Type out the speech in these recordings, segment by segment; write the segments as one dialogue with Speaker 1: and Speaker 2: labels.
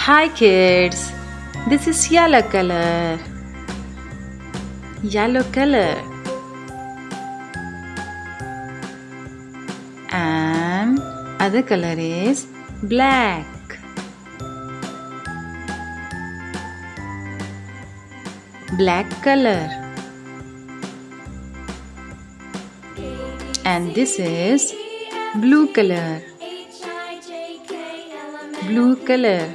Speaker 1: Hi kids, this is yellow color. Yellow color. And other color is black. Black color. And this is blue color. Blue color.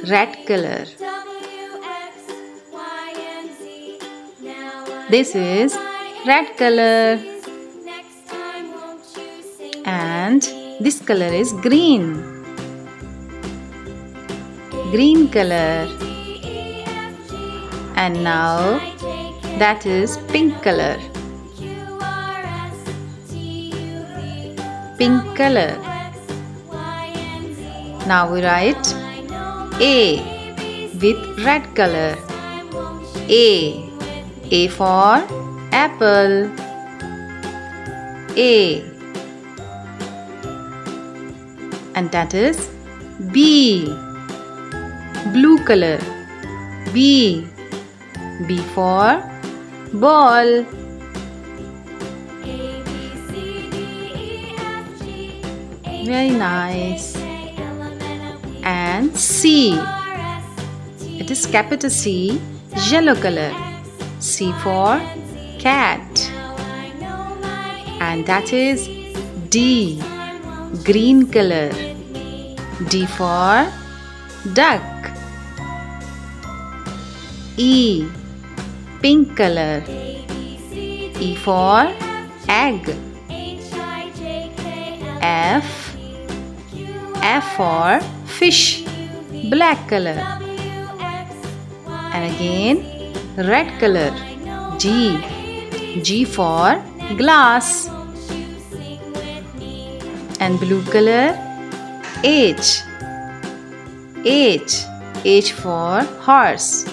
Speaker 1: Red color. This is red color. And this color is green. Green color. And now that is pink color. Pink color. Now we write A with red color. A. A for apple. A. And that is B. Blue color. B. B for ball. Very nice. And C. It is capital C, yellow color. C for cat. And that is D, green color. D for duck. E, pink color. E for egg. F, F for fish, black color. And again red color. G, G for glass. And blue color H, H, H for horse.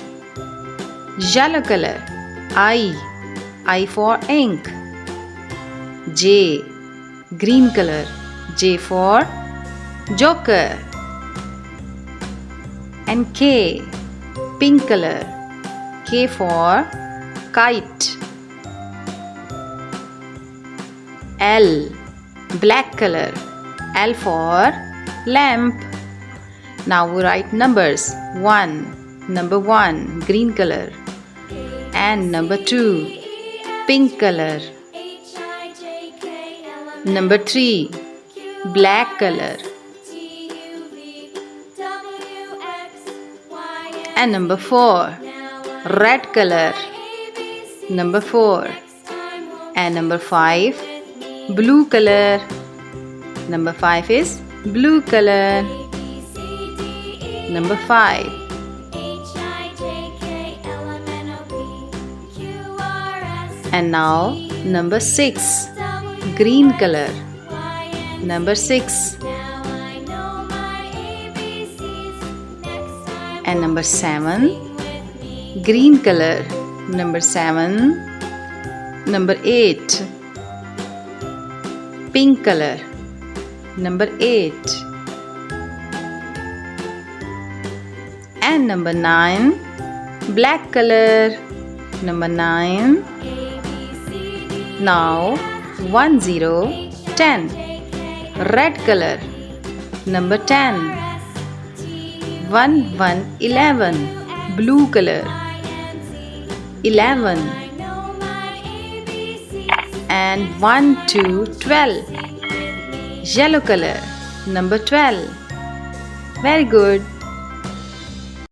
Speaker 1: Yellow color I, I for ink. J, green color. J for joker. And K, pink color. K for kite. L, black color. L for lamp. Now we write numbers. 1, number 1, green color. And number 2, pink color. Number 3, black color. And number 4, red color. Number 4. And number 5, blue color. Number 5 is blue color. Number 5. And now number 6, green color. Number 6. And number 7, green color. Number 7. Number 8, pink color. Number 8. And number 9, black color. Number 9. Now 1, 0, 10, red color. Number 10. 1, 1, 11, blue color. 11. And 1, 2, 12, yellow color. Number 12. Very good.